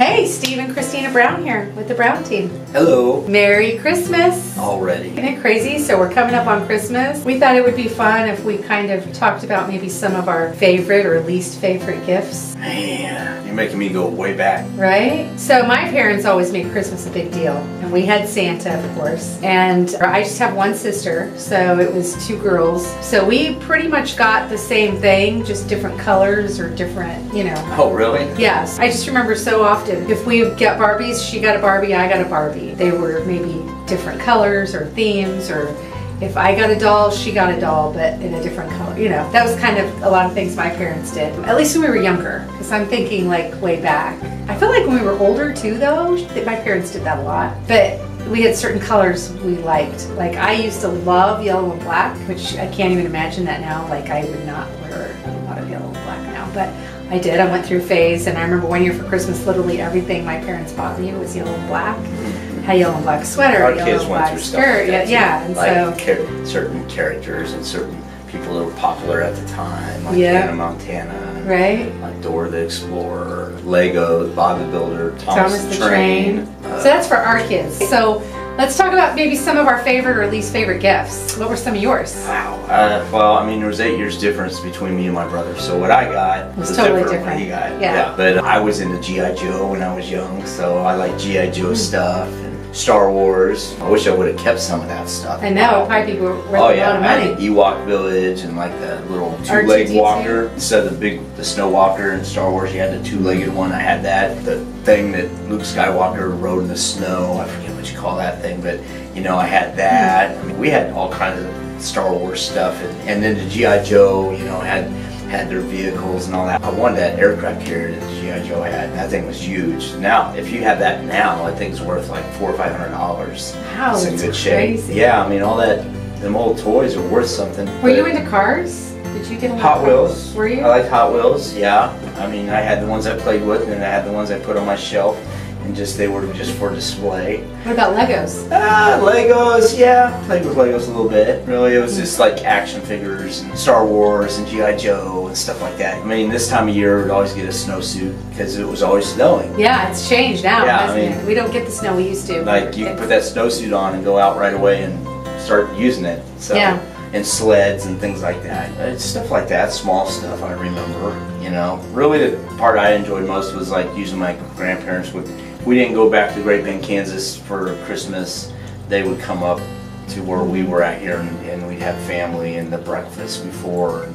Hey, Steve and Christina Brown here with the Brown team. Hello. Merry Christmas. Already. Isn't it crazy? So we're coming up on Christmas. We thought it would be fun if we kind of talked about maybe some of our favorite or least favorite gifts. Man, you're making me go way back. Right? So my parents always made Christmas a big deal. And we had Santa, of course. And I just have one sister, so it was two girls. So we pretty much got the same thing, just different colors or different, you know. Oh, really? Yes. I just remember so often, if we get Barbies, she got a Barbie, I got a Barbie. They were maybe different colors or themes, or if I got a doll, she got a doll, but in a different color. You know, that was kind of a lot of things my parents did. At least when we were younger, because I'm thinking like way back. I feel like when we were older too though, my parents did that a lot. But we had certain colors we liked. Like I used to love yellow and black, which I can't even imagine that now. Like I would not wear a lot of yellow and black now, but I did. I went through a phase, and I remember one year for Christmas, literally everything my parents bought me was yellow and black. Had yellow and black sweater, Our yellow kids and went black through stuff skirt. like that Yeah, and like so certain characters and certain people that were popular at the time, like Yeah. Hannah Montana, right. like Dora the Explorer, Lego, Bob the Builder, Thomas the Train. So that's for our kids. So let's talk about maybe some of our favorite or least favorite gifts. What were some of yours? Wow. Well, I mean, there was 8 years difference between me and my brother, so what I got was totally different. What he got. Yeah. But I was into G.I. Joe when I was young, so I like G.I. Joe stuff and Star Wars. I wish I would have kept some of that stuff. I know, probably be worth a Oh lot yeah, of I money. had the Ewok Village and like the little two-leg R2-D2. walker. Instead of the snow walker in Star Wars, you had the two-legged one. I had that. The thing that Luke Skywalker rode in the snow. I forget what you call that thing, but you know, I had that. I mean, we had all kinds of Star Wars stuff, and then the G.I. Joe, you know, had their vehicles and all that. I wanted that aircraft carrier that G.I. Joe had. That thing was huge. Now, if you have that now, that thing's worth like $400 or $500. Wow, it's in that's good shape. crazy. Yeah, I mean, all that, them old toys are worth something. Were you into cars? Did you get a lot Hot of Wheels? cars? Were you? I like Hot Wheels, yeah. I mean, I had the ones I played with, and I had the ones I put on my shelf, and they were just for display. What about Legos? Legos, yeah. Played with Legos a little bit. Really, it was just like action figures and Star Wars and G.I. Joe and stuff like that. I mean, this time of year, we'd always get a snowsuit because it was always snowing. Yeah, it's changed now, Yeah, hasn't I mean, it? We don't get the snow we used to. Like, you can put that snowsuit on and go out right away and start using it. So, Yeah. And sleds and things like that. It's stuff like that, small stuff I remember, you know. Really, the part I enjoyed most was like using my grandparents with. We didn't go back to Great Bend, Kansas for Christmas. They would come up to where we were at here, and we'd have family and the breakfast before,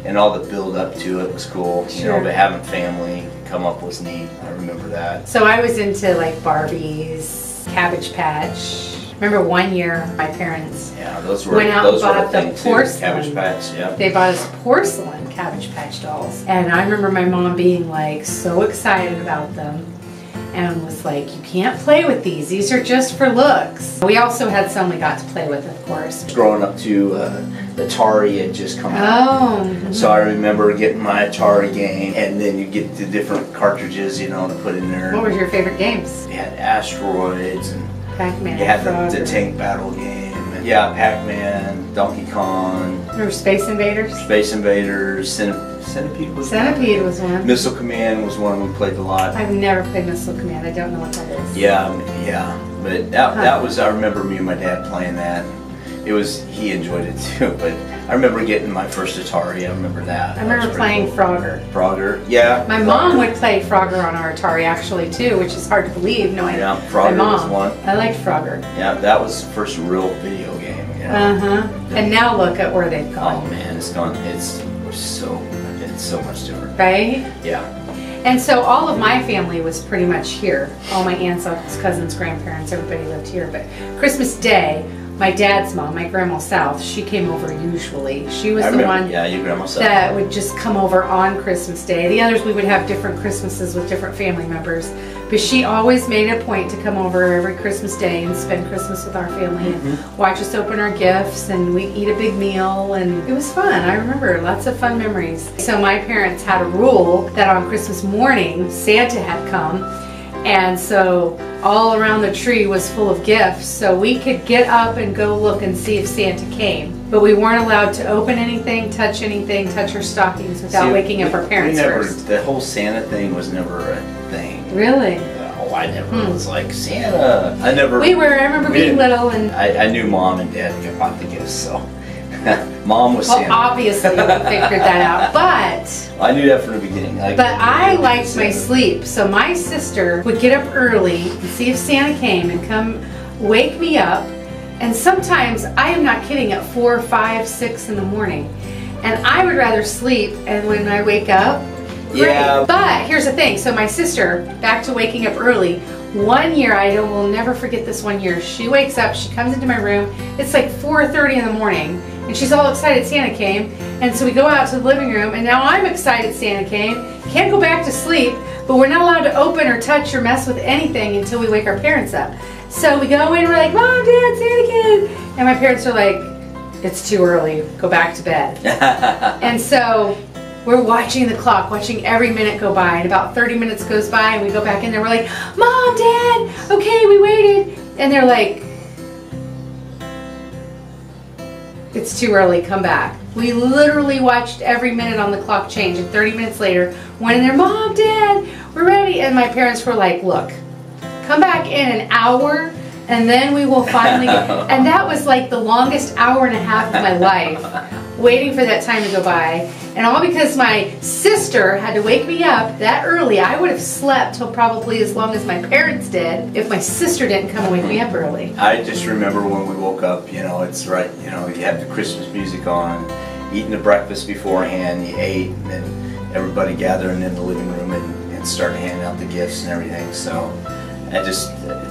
and all the build up to it was cool. Sure. You know, but having family come up was neat. I remember that. So I was into like Barbies, Cabbage Patch. Remember one year my parents Those went out and bought the thing too. porcelain. Cabbage Patch, yeah. They bought us porcelain Cabbage Patch dolls. And I remember my mom being like so excited about them and was like, you can't play with these. These are just for looks. We also had some we got to play with, of course. Growing up too, Atari had just come out. Oh. So I remember getting my Atari game, and then you get the different cartridges, you know, to put in there. What were your favorite games? You had Asteroids, and Pac-Man. you had the Frogger. tank battle game. And yeah, Pac-Man, Donkey Kong. Remember Space Invaders? Space Invaders, Centipede was Centipede was one. Missile Command was one we played a lot. I've never played Missile Command. I don't know what that is. Yeah, but that was, I remember me and my dad playing that. He enjoyed it too, but I remember getting my first Atari. I remember that. I remember playing Frogger. Frogger, yeah. My mom would play Frogger on our Atari actually too, which is hard to believe knowing Yeah, Frogger my mom. was one. I liked Frogger. Yeah, that was the first real video game. You know? And now look at where they've gone. Oh man, it's so much different. Right? Yeah. And so all of my family was pretty much here. All my aunts, uncles, cousins, grandparents, everybody lived here. But Christmas Day, my dad's mom, my grandma South, she came over usually. She was the one your grandma South. that would just come over on Christmas Day. The others, we would have different Christmases with different family members. But she always made a point to come over every Christmas Day and spend Christmas with our family and watch us open our gifts, and we eat a big meal, and it was fun. I remember lots of fun memories. So my parents had a rule that on Christmas morning, Santa had come, and so all around the tree was full of gifts, so we could get up and go look and see if Santa came. But we weren't allowed to open anything, touch our stockings without waking up our parents first. The whole Santa thing was never thing. Really? Oh, I never was like Santa. I never. We were. I remember being little, and I knew Mom and Dad bought the gifts, so Mom was well, Santa. obviously we figured that out, but I knew that from the beginning. I liked my sleep, so my sister would get up early and see if Santa came and come wake me up, and sometimes, I am not kidding, at 4, 5, 6 in the morning, and I would rather sleep, and when I wake up, yeah. great. But here's the thing, so my sister, back to waking up early, one year, I will never forget this one year, she wakes up, she comes into my room, it's like 4:30 in the morning, and she's all excited Santa came, and so we go out to the living room, and now I'm excited Santa came, can't go back to sleep, but we're not allowed to open or touch or mess with anything until we wake our parents up. So we go in, we're like, Mom, Dad, Santa came, and my parents are like, it's too early, go back to bed. And so we're watching the clock, watching every minute go by, and about 30 minutes goes by, and we go back in there, we're like, Mom, Dad, okay, we waited, and they're like, it's too early, come back. We literally watched every minute on the clock change, and 30 minutes later, went in there, Mom, Dad, we're ready, and my parents were like, look, come back in an hour, and then we will finally get, and that was like the longest hour and a half of my life, waiting for that time to go by, and all because my sister had to wake me up that early. I would have slept till probably as long as my parents did if my sister didn't come and wake me up early. I just remember when we woke up, you know, it's right, you know, you have the Christmas music on, eating the breakfast beforehand, you ate, and then everybody gathering in the living room and starting handing out the gifts and everything, so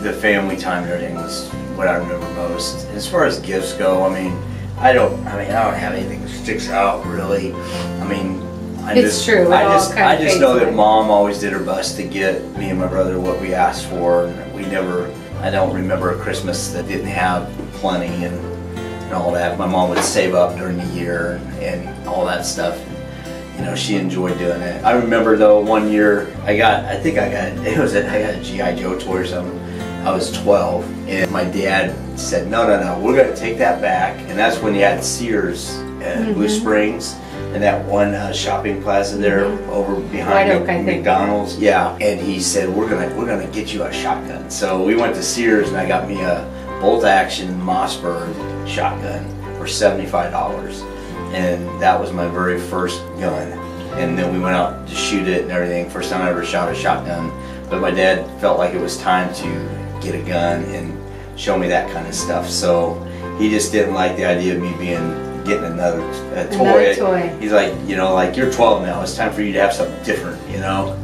the family time and everything was what I remember most. As far as gifts go, I don't have anything that sticks out really. I just know that Mom always did her best to get me and my brother what we asked for, and I don't remember a Christmas that didn't have plenty and all that. My mom would save up during the year and all that stuff. You know, she enjoyed doing it. I remember though, one year I got a G.I. Joe toy or something. I was 12, and my dad said, no, we're going to take that back. And that's when you had Sears at Blue Springs and that one shopping plaza there over behind McDonald's. Yeah, and he said, we're gonna get you a shotgun. So we went to Sears, and I got me a bolt-action Mossberg shotgun for $75. And that was my very first gun. And then we went out to shoot it and everything. First time I ever shot a shotgun. But my dad felt like it was time to get a gun and show me that kind of stuff. So he just didn't like the idea of me getting another toy. He's like, you know, like, you're 12 now. It's time for you to have something different, you know?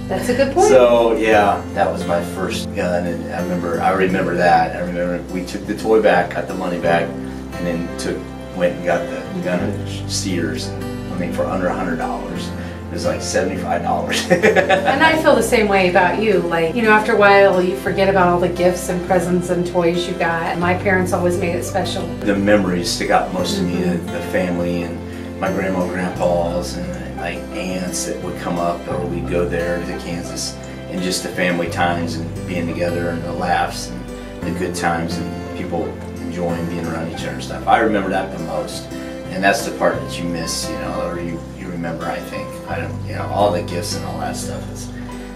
That's a good point. So yeah, that was my first gun, and I remember that. I remember we took the toy back, got the money back, and then went and got the gun at Sears. For under $100. It was like $75. And I feel the same way about you. Like, you know, after a while you forget about all the gifts and presents and toys you got. My parents always made it special. The memories stick out most to me, the family and my grandma and grandpas and my aunts that would come up, or we'd go there to Kansas, and just the family times and being together and the laughs and the good times and people enjoying being around each other and stuff. I remember that the most. And that's the part that you miss, you know, or you remember, I think. You know, all the gifts and all that stuff.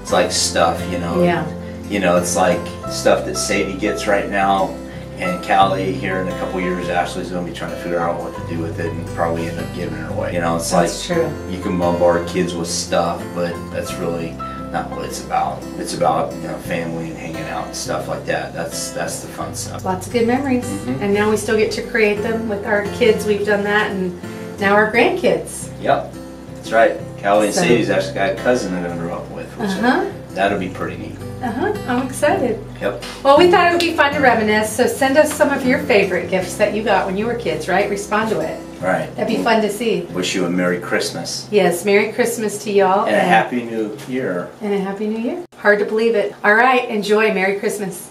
It's like stuff, you know. Yeah. You know, it's like stuff that Sadie gets right now, and Callie here in a couple years, Ashley's going to be trying to figure out what to do with it and probably end up giving it away. You know, it's that's like true. You can bombard kids with stuff, but that's really not what it's about. It's about, you know, family and hanging out and stuff like that. That's the fun stuff. Lots of good memories. And now we still get to create them with our kids. We've done that, and now our grandkids. Yep, that's right. Callie and Sadie's actually got a cousin that I grew up with, which that'll be pretty neat. I'm excited. Yep. Well, we thought it would be fun to reminisce, so send us some of your favorite gifts that you got when you were kids, right? Respond to it. Right. That'd be fun to see. Wish you a Merry Christmas. Yes, Merry Christmas to y'all. And a Happy New Year. And a Happy New Year. Hard to believe it. All right, enjoy. Merry Christmas.